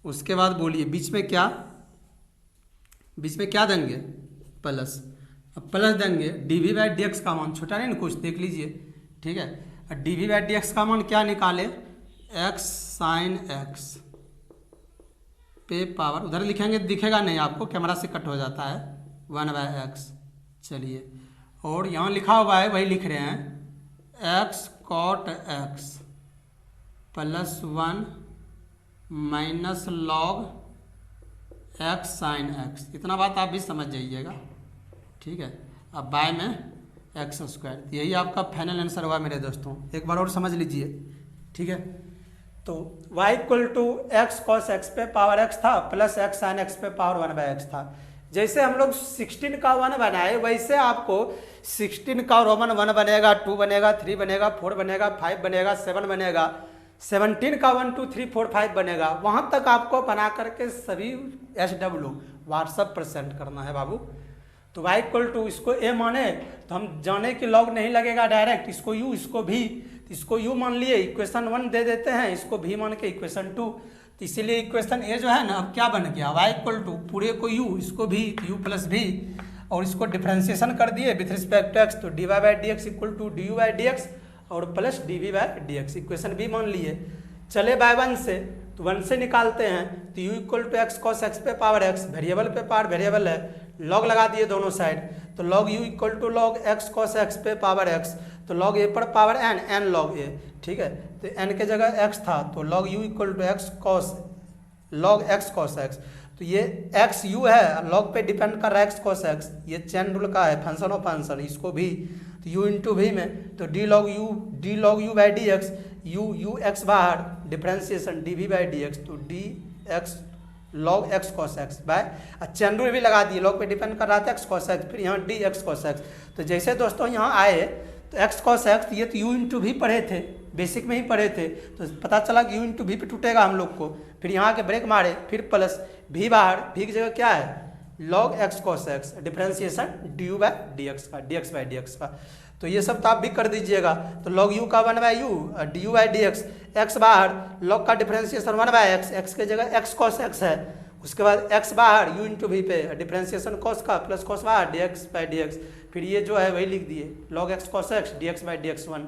Speaker 1: उसके बाद बोलिए बीच में क्या देंगे प्लस, अब प्लस देंगे d v by d x का मान छोटा नहीं ना कुछ देख लीजिए। ठीक है, और d v by d x का मान क्या निकाले एक्स साइन एक्स पे पावर, उधर लिखेंगे दिखेगा नहीं आपको कैमरा से कट हो जाता है 1 बाय एक्स। चलिए और यहाँ लिखा हुआ है वही लिख रहे हैं x cot x plus 1 minus log x sine x. इतना बात आप भी समझ जाइएगा। ठीक है, अब बाय में एक्स स्क्वायर, यही आपका फाइनल आंसर हुआ मेरे दोस्तों, एक बार और समझ लीजिए। ठीक है, तो y equal to x cos x पे पावर एक्स था प्लस एक्स साइन एक्स पे पावर 1 बाय एक्स था। जैसे हम लोग 16 का 1 बनाए वैसे आपको 16 का रोमन 1 बनेगा, 2 बनेगा, 3 बनेगा, 4 बनेगा, 5 बनेगा, 7 बनेगा, 17 का 1 2 3 4 5 बनेगा। वहाँ तक आपको बना करके सभी SW व्हाट्सअप पर सेंड करना है बाबू। तो y इक्वल टू इसको a माने तो हम जाने कि लॉग नहीं लगेगा डायरेक्ट, इसको u इसको v, इसको u मान लिए इक्वेशन 1 दे देते हैं, इसको v मान के इक्वेशन 2। तो इसीलिए इक्वेशन a जो है ना अब क्या बन गया y इक्वल टू पूरे को u इसको v u प्लस v और इसको डिफ्रेंशिएशन कर दिए विथ रिस्पेक्ट टू x। तो d y by d x equal to d u by d x और प्लस dv/dx, इक्वेशन बी मान लिए। चले बाय 1 से, तो 1 से निकालते हैं, तो u equal to x cos x पे पावर एक्स, वेरिएबल पे पावर वेरिएबल है, लॉग लगा दिए दोनों साइड, तो log u equal to log x cos x पे पावर एक्स, तो लॉग ए पर पावर n लॉग ए, ठीक है। तो n के जगह x था, तो log u equal to x cos log x cos x, तो ये x u है, लॉग पे डिपेंड कर रहा है x कॉस एक्स, ये चेन रूल का है, फंक्शन ऑफ फंक्शन, इसको भी तो u इंटू भी में, तो d log u by d x, u x बाहर, डिफ्रेंसिएशन dv/dx, तो dx लॉग x cos x बाय चेन रूल भी लगा दिए, लॉग पे डिपेंड कर रहा था x cos x, फिर यहाँ dx cos x। तो जैसे दोस्तों यहाँ आए तो x cos x, ये तो u इंटू भी पढ़े थे, बेसिक में ही पढ़े थे, तो पता चला कि u इंटू भी पे टूटेगा हम लोग को, फिर यहाँ के ब्रेक मारे, फिर प्लस भी बाहर, भी की जगह क्या है log x cos x, differentiation du/dx का, dx/dx का। तो ये सब तो आप भी कर दीजिएगा, तो लॉग u का 1/u du/dx, x बाहर, लॉग का डिफ्रेंसिएशन 1/x, x के जगह x cos x है, उसके बाद x बाहर u इंटू भी पे डिफ्रेंसिएशन cos का प्लस cos बाहर dx/dx, फिर ये जो है वही लिख दिए log x cos x dx/dx 1,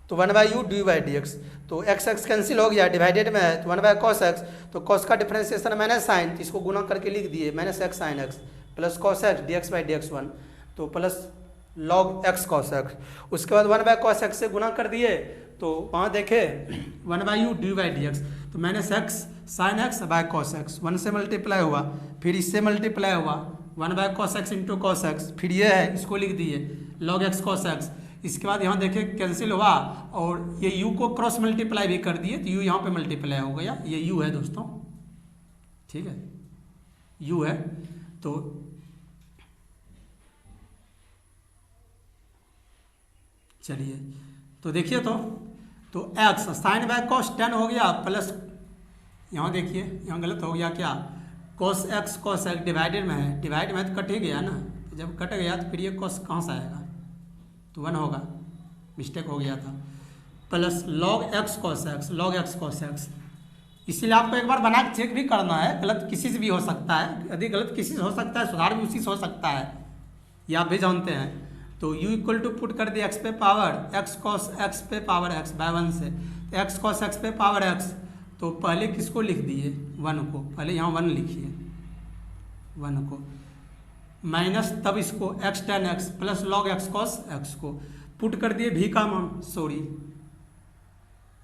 Speaker 1: तो 1/u du/dx, तो x कैंसिल हो गया, डिवाइडेड में है, तो 1/cos x, तो cos का डिफ्रेंसिएशन माइनस साइन, तो इसको गुना करके लिख दिए minus x sin x plus cos x dx/dx 1, तो प्लस लॉग x cos x, उसके बाद 1/cos x से गुना कर दिए, तो वहाँ देखे 1/u du/dx, तो minus x sin x by cos x, 1 से मल्टीप्लाई हुआ, फिर इससे मल्टीप्लाई हुआ 1/cos x into cos x, फिर ये है इसको लिख दिए log x cos x, इसके बाद यहाँ देखे कैंसिल हुआ, और ये u को क्रॉस मल्टीप्लाई भी कर दिए, तो u यहाँ पे मल्टीप्लाई हो गया, ये u है दोस्तों, ठीक है, u है। तो चलिए तो देखिए, तो x साइन बाय कॉस 10 हो गया, प्लस यहाँ देखिए यहाँ गलत हो गया क्या, cos x cos x divided में है, डिवाइड में तो कट ही गया ना, तो जब कट गया तो फिर ये cos कहाँ से आएगा, तो 1 होगा, मिस्टेक हो गया था, plus log x cos x, इसीलिए आपको एक बार बना के चेक भी करना है, गलत किसी से भी हो सकता है, यदि गलत किसी से हो सकता है, सुधार भी उसी से हो सकता है, ये आप भी जानते हैं। तो u इक्वल टू पुट कर दिया x पे पावर x cos x पे पावर x बाय 1 से, तो x cos x पे पावर x, तो पहले किसको लिख दिए 1 को, पहले यहाँ 1 लिखिए 1 को, माइनस तब इसको x tan x plus log x cos x को पुट कर दिए, भी का मान सॉरी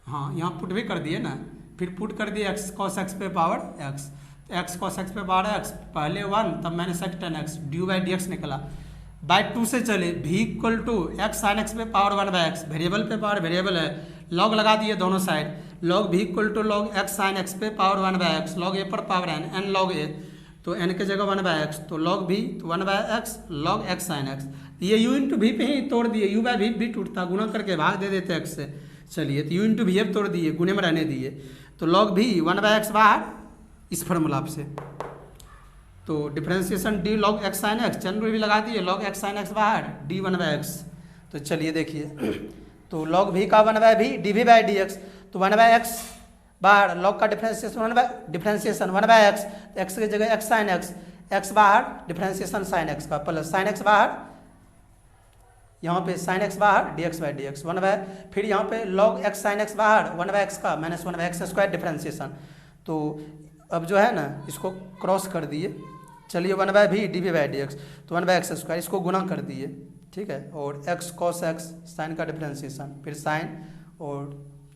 Speaker 1: हाँ यहाँ पुट भी कर दिए ना, फिर पुट कर दिए x cos x पे पावर x, तो x cos x पे पावर x पहले 1 तब minus x tan x du/dx निकला, बाय 2 से चले भी equal to x sin x पे पावर 1/x, वेरिएबल पे पावर वेरिएबल है, लॉग लगा दिए दोनों साइड, लॉग भी equal to log x sin x पे पावर 1/x, लॉग a पर पावर n log a, तो n के जगह 1/x, तो लॉग भी तो 1/x log x sin x, ये u इंटू भी पे ही तोड़ दिए, u बाय भी टूटता, गुना करके भाग दे देते x से। चलिए तो u इंटू भी तोड़ दिए, गुने में रहने दिए, तो लॉग भी 1/x बाहर इस फॉर्मूला से, तो differentiation D log x sin x, चैन रूल भी लगा दिए, लॉग x sin x बाहर डी 1/x, तो चलिए देखिए, तो लॉग भी का 1/v dv/dx, तो 1/x बाहर, लॉग का डिफ्रेंसिएशन 1/x, तो x की जगह x sin x, x बाहर डिफ्रेंसिएशन sin x का, प्लस sin x बाहर, यहाँ पे sin x बाहर dx/dx 1/, फिर यहाँ पे log x sin x बाहर 1/x का माइनस 1/x² डिफ्रेंसिएशन, तो अब जो है ना इसको क्रॉस कर दिए, चलिए 1/v dv/dx, तो 1/x², इसको गुना कर दिए, ठीक है, और x cos x साइन का डिफ्रेंसिएशन, फिर साइन और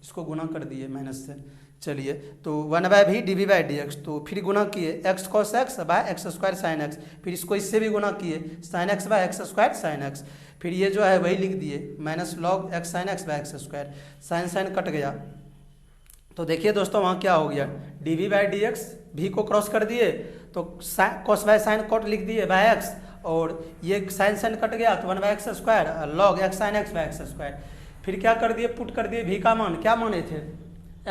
Speaker 1: इसको गुना कर दिए माइनस से, चलिए तो 1/v dv/dx, तो फिर गुना किए x cos x by x² sin x, फिर इसको इससे भी गुना किए sin x by x² sin x, फिर ये जो है वही लिख दिए minus log x sin x by x², sine cut गया, तो देखिए दोस्तों वहाँ क्या हो गया, dv/dx भी को क्रॉस कर दिए, तो cos बाय साइन कॉट लिख दिए बाय x, और ये साइन कट गया तो 1/x² log x sin x by x², फिर क्या कर दिए, पुट कर दिए भी का मान, क्या माने थे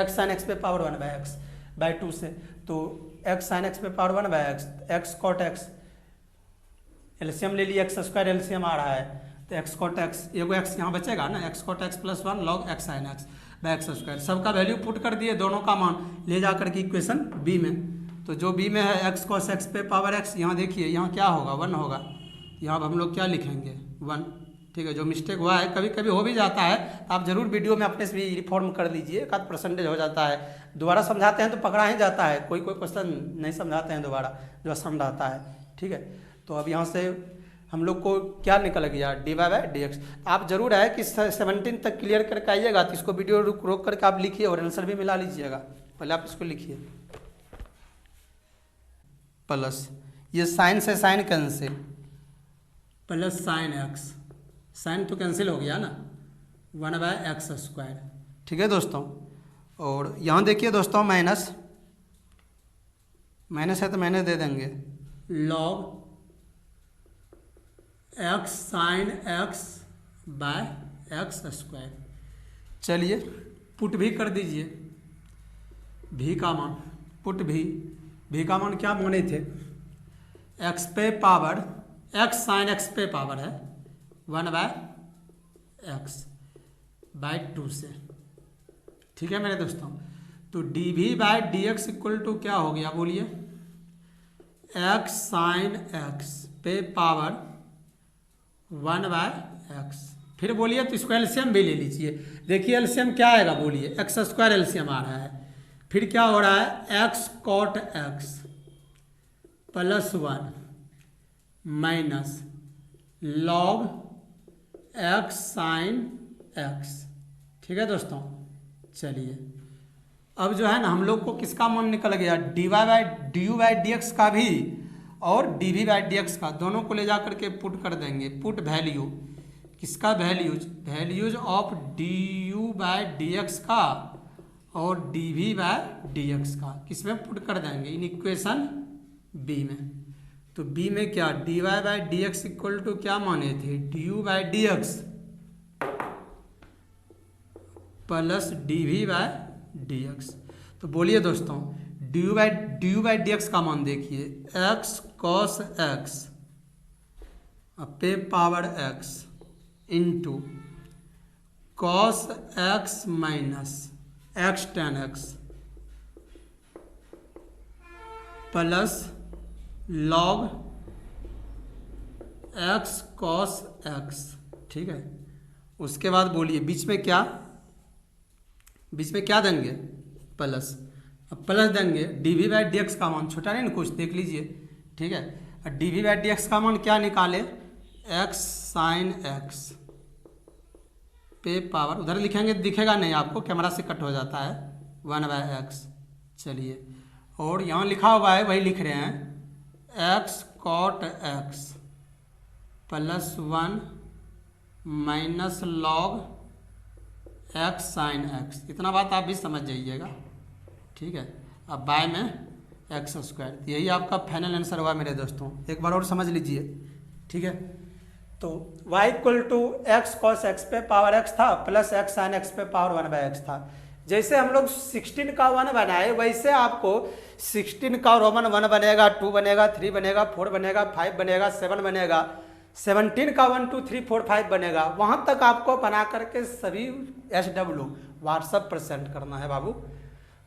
Speaker 1: x sin x पे पावर 1/x बाय 2 से, तो x sin x पे power 1/x, x cot x, LCM ले लिए x² एलसीएम आ रहा है, तो x cot x, एगो x यहाँ बचेगा ना, x cot x plus 1 log x sin x by x², सबका वैल्यू पुट कर दिए, दोनों का मान ले जा करके इक्वेशन बी में, तो जो बी में है x cos x पे पावर x, यहाँ देखिए यहाँ क्या होगा 1 होगा, यहाँ अब हम लोग क्या लिखेंगे 1, ठीक है, जो मिस्टेक हुआ है कभी कभी हो भी जाता है, तो आप ज़रूर वीडियो में अपने से भी रिफॉर्म कर लीजिए, एक आध परसेंटेज हो जाता है, दोबारा समझाते हैं तो पकड़ा ही जाता है, कोई कोई क्वेश्चन नहीं समझाते हैं दोबारा, जो आसान रहता है। ठीक है, तो अब यहाँ से हम लोग को क्या निकल गया, dy बाई डी एक्स। आप जरूर है कि 17 तक क्लियर करके आइएगा, तो इसको वीडियो रोक करके आप लिखिए और आंसर भी मिला लीजिएगा। पहले आप इसको लिखिए, प्लस ये साइन से sine cancel, plus sine x, sine तो कैंसिल हो गया ना, 1/x²। ठीक है दोस्तों, और यहाँ देखिए दोस्तों माइनस, माइनस है तो माइनस दे देंगे, log x sine x by x²। चलिए पुट भी कर दीजिए, भी का मान, पुट भी का मान क्या माने थे, x पे पावर, x साइन x पे पावर है 1/x/2 से। ठीक है मेरे दोस्तों, तो dv by d x equal to क्या हो गया बोलिए, x साइन x पे पावर 1/x। फिर बोलिए तो इसको एलसीएम भी ले लीजिए, देखिए एलसीएम क्या आएगा बोलिए, x² एलसीएम आ रहा है, फिर क्या हो रहा है x cot x +1 minus log x sine x। ठीक है दोस्तों, चलिए अब जो है ना हम लोग को किसका मान निकल गया, dy बाई डी एक्स का भी और dv बाई डी एक्स का, दोनों को ले जा करके पुट कर देंगे, पुट वैल्यू, किसका values, values of du by d x का और dv बाई डी एक्स का, किसमें पुट कर देंगे, इन इक्वेशन बी में। तो बी में क्या, dy by d x equal to क्या माने थे, du by d x plus dv by d x. तो बोलिए दोस्तों du बाई डी एक्स का मान देखिए, x cos x पे power x into cos x minus x tan x plus log x cos x। ठीक है, उसके बाद बोलिए बीच में क्या, बीच में क्या देंगे, प्लस, अब प्लस देंगे dv बाई डी एक्स का मान, छोटा नहीं ना कुछ, देख लीजिए। ठीक है, और dv बाई डी एक्स का मान क्या निकाले, x साइन x पे पावर, उधर लिखेंगे दिखेगा नहीं आपको, कैमरा से कट हो जाता है, 1/x। चलिए, और यहाँ लिखा हुआ है वही लिख रहे हैं, x cot x +1 minus log x sine x। इतना बात आप भी समझ जाइएगा। ठीक है, अब बाय में x², यही आपका फाइनल आंसर हुआ मेरे दोस्तों, एक बार और समझ लीजिए। ठीक है, तो y equal to x cos x पे पावर x था प्लस x साइन x पे पावर 1/x था। जैसे हम लोग 16 का 1 बनाए, वैसे आपको 16 का रोमन 1 बनेगा, 2 बनेगा, 3 बनेगा, 4 बनेगा, 5 बनेगा, 7 बनेगा, 17 का 1 2 3 4 5 बनेगा, वहाँ तक आपको बना करके सभी SW व्हाट्सअप पर सेंड करना है बाबू।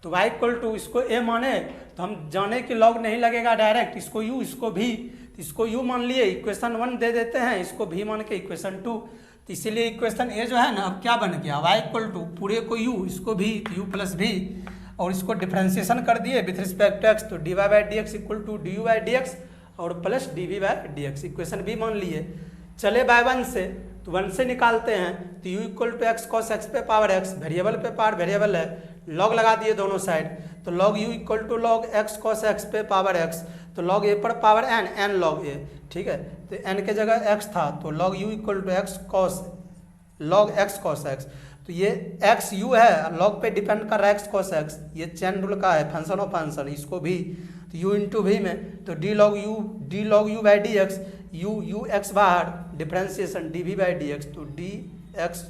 Speaker 1: तो y इक्वल टू, इसको a माने तो हम जाने कि log नहीं लगेगा डायरेक्ट, इसको u, इसको v, इसको u मान लिए, इक्वेशन 1 दे देते हैं, इसको v मान के इक्वेशन 2। तो इसीलिए इक्वेशन a जो है ना अब क्या बन गया, y इक्वल टू पूरे को u, इसको v, u प्लस v, और इसको डिफ्रेंसिएशन कर दिए विथ रिस्पेक्ट टू x, तो dy by d x equal to du by d x और plus dv by d x, equation भी मान लिए। चले बाय 1 से, तो 1 से निकालते हैं, तो u equal to x cos x पे पावर x, वेरिएबल पे पावर वेरिएबल है, लॉग लगा दिए दोनों साइड, तो log u equal to log x cos x पे पावर x, तो log a पर पावर n log a। ठीक है, तो n के जगह x था, तो log u equal to x cos log x cos x, तो ये x u है, log पे डिपेंड कर रहा है x कॉस एक्स, ये चेन रूल का है, फंक्शन ऑफ फंक्शन, इसको भी तो u इंटू भी में, तो d log u by d x, u x बाहर differentiation dv by d x, तो d x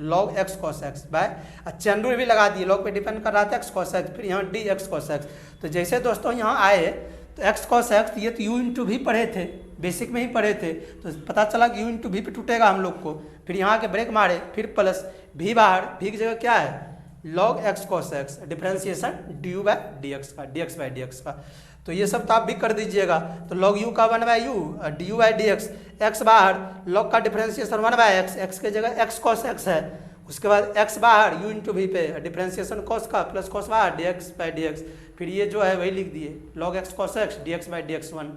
Speaker 1: log x cos x by chain rule भी लगा दिए, log पे डिपेंड कर रहा था x cos x, फिर यहाँ डी एक्स cos x। तो जैसे दोस्तों यहाँ आए तो x cos x, ये तो u इंटू भी पढ़े थे, बेसिक में ही पढ़े थे, तो पता चला कि u इंटू भी पे टूटेगा हम लोग को, फिर यहाँ के ब्रेक मारे, फिर प्लस भी बाहर, भी की जगह क्या है log x cos x, differentiation du by dx का, dx बाय dx का। तो ये सब तो आप भी कर दीजिएगा। तो log u का 1 by u du by dx, x बाहर, log का डिफ्रेंसिएशन 1 बाय x, x के जगह x cos x है, उसके बाद x बाहर u इंटू वी पे डिफ्रेंसिएशन cos का प्लस cos बाहर dx बाय dx, फिर ये जो है वही लिख दिए log x cos x dx by dx 1,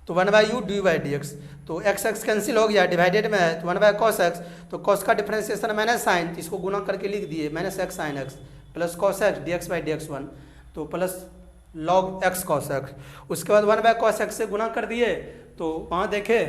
Speaker 1: तो 1 by u d by d x, तो एक्स एक्स कैंसिल हो गया, डिवाइडेड में है तो 1 बाय कॉस एक्स, तो कॉस का डिफरेंशिएशन माइनस साइन, तो इसको गुना करके लिख दिए minus x sine x plus cos x d x by d x 1, तो प्लस लॉग एक्स कॉस एक्स, उसके बाद 1 बाय कॉस एक्स से गुना कर दिए, तो वहाँ देखे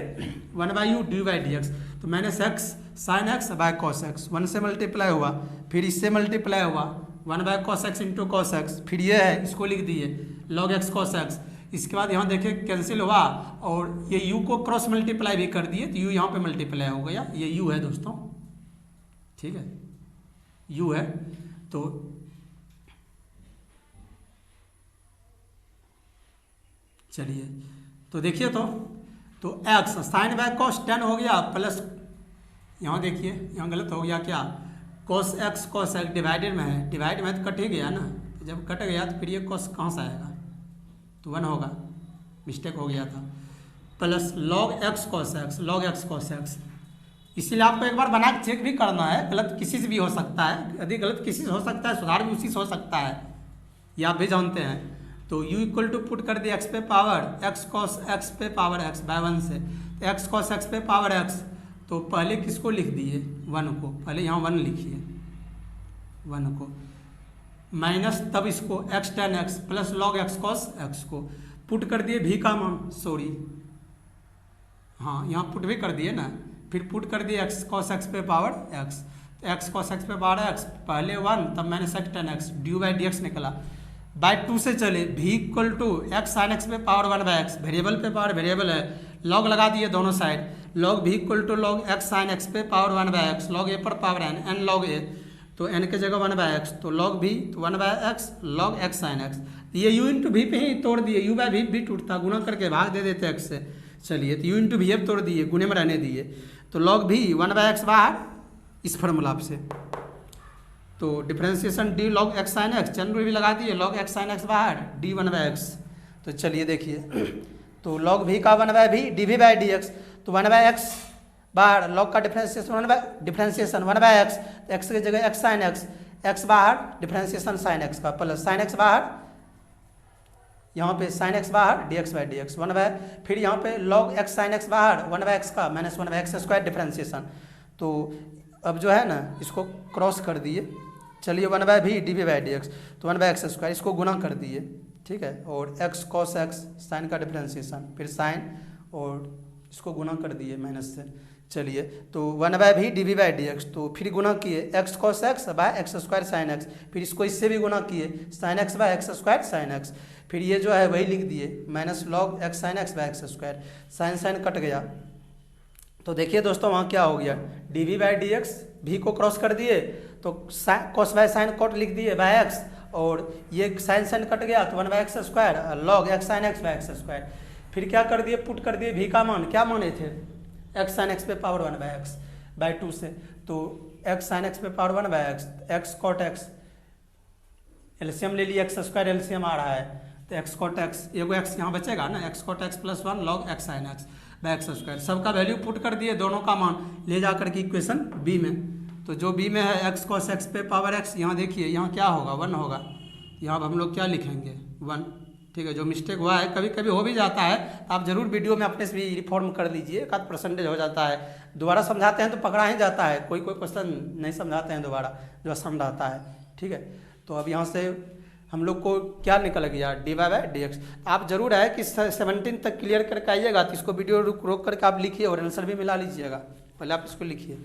Speaker 1: 1 by u d by d x, तो minus x sine x by cos x, 1 से मल्टीप्लाई हुआ, फिर इससे मल्टीप्लाई हुआ 1 by cos x into cos x, फिर ये है इसको लिख दिए लॉग एक्स कॉस एक्स, इसके बाद यहाँ देखिए कैंसिल हुआ और ये u को क्रॉस मल्टीप्लाई भी कर दिए, तो u यहाँ पे मल्टीप्लाई हो गया, ये u है दोस्तों, ठीक है u है। तो चलिए तो देखिए तो x sine by cos tan हो गया प्लस, यहाँ देखिए यहाँ गलत हो गया क्या, cos x डिवाइडेड में है, डिवाइड में तो कट ही गया ना, तो जब कट गया तो फिर ये cos कहाँ से आएगा, तो 1 होगा, मिस्टेक हो गया था, plus log x cos x, इसीलिए आपको एक बार बना के चेक भी करना है, गलत किसी से भी हो सकता है, यदि गलत किसी से हो सकता है सुधार भी उसी से हो सकता है, ये आप भी जानते हैं। तो u इक्वल टू पुट कर दिया x पे पावर x cos x पे पावर x बाय 1 से, तो x cos x पे पावर x, तो पहले किसको लिख दिए 1 को, पहले यहाँ 1 लिखिए 1 को, माइनस तब इसको x tan x plus log x cos x को पुट कर दिए, भी का मान सॉरी हाँ यहाँ पुट भी कर दिए ना, फिर पुट कर दिए x cos x पे पावर x, तो x cos x पे पावर x पहले 1 तब minus x tan x dy by d x निकला, बाय 2 से चले भी equal to x sin x पे पावर 1 बाय x, वेरिएबल पे पावर वेरिएबल है, लॉग लगा दिए दोनों साइड, लॉग भी equal to log x sin x पे power 1 bye x, log a पर पावर n log a, तो n के जगह 1 बाय x, तो log भी तो 1 bye x log x sin x, ये u इंटू भी पे ही तोड़ दिए, u बाय भी टूटता, गुना करके भाग दे देते x से, चलिए तो u इंटू भी अब तोड़ दिए, गुने में रहने दिए, तो log भी 1 बाय x बाहर इस फॉर्मूला से, तो differentiation D log x sin x, चंद्र भी लगा दिए log x sin x बाहर d 1 बाय x, तो चलिए देखिए तो log भी का 1 by v d v by d x, तो 1 बाय x बाहर log का डिफरेंशिएशन 1 बाय x, तो x की जगह x sin x, x बाहर डिफरेंशिएशन sin x का प्लस sin x बाहर, यहाँ पे sin x बाहर dx बाय dx 1 बाय, फिर यहाँ पे log x sin x बाहर 1 बाय x का minus 1 bye x square differentiation, तो अब जो है ना इसको क्रॉस कर दिए, चलिए 1 by v D bye d x, तो 1 बाय एक्स स्क्वायर, इसको गुना कर दिए, ठीक है, और x cos x साइन का डिफरेंशिएशन, फिर साइन और इसको गुना कर दिए माइनस से, चलिए तो 1 by v D bye d x, तो फिर गुना किए x cos x by x square sine x, फिर इसको इससे भी गुना किए sine x by x square sine x, फिर ये जो है वही लिख दिए minus log x sine x by x square, sine sine cut गया, तो देखिए दोस्तों वहाँ क्या हो गया, d v by d x भी को क्रॉस कर दिए, तो कॉस बाय साइन कॉट लिख दिए बाय एक्स, और ये साइन साइन कट गया तो 1 by x square log x sine x by x square, फिर क्या कर दिए पुट कर दिए भी का मान, क्या माने थे x साइन एक्स पे पावर 1 बाय एक्स बाय 2 से, तो x साइन एक्स पे power 1 by x, x cot x LCM ले लिए, एक्स स्क्वायर एलसीएम आ रहा है, तो x कॉट एक्स एगो x यहाँ बचेगा ना, x cot x plus 1 log x sine x by x square, सबका वैल्यू पुट कर दिए, दोनों का मान ले जा करके इक्वेशन बी में, तो जो बी में है x cos x पे पावर x, यहाँ देखिए यहाँ क्या होगा 1 होगा, यहाँ हम लोग क्या लिखेंगे 1, ठीक है, जो मिस्टेक हुआ है कभी कभी हो भी जाता है, आप जरूर वीडियो में अपने से भी रिफॉर्म कर लीजिए, एक आध % हो जाता है, दोबारा समझाते हैं तो पकड़ा ही जाता है, कोई क्वेश्चन नहीं समझाते हैं दोबारा जो समझाता है, ठीक है। तो अब यहाँ से हम लोग को क्या निकल गया d y by d x, आप जरूर है कि 17 तक क्लियर करके आइएगा, तो इसको वीडियो रोक करके आप लिखिए और आंसर भी मिला लीजिएगा, पहले आप इसको लिखिए।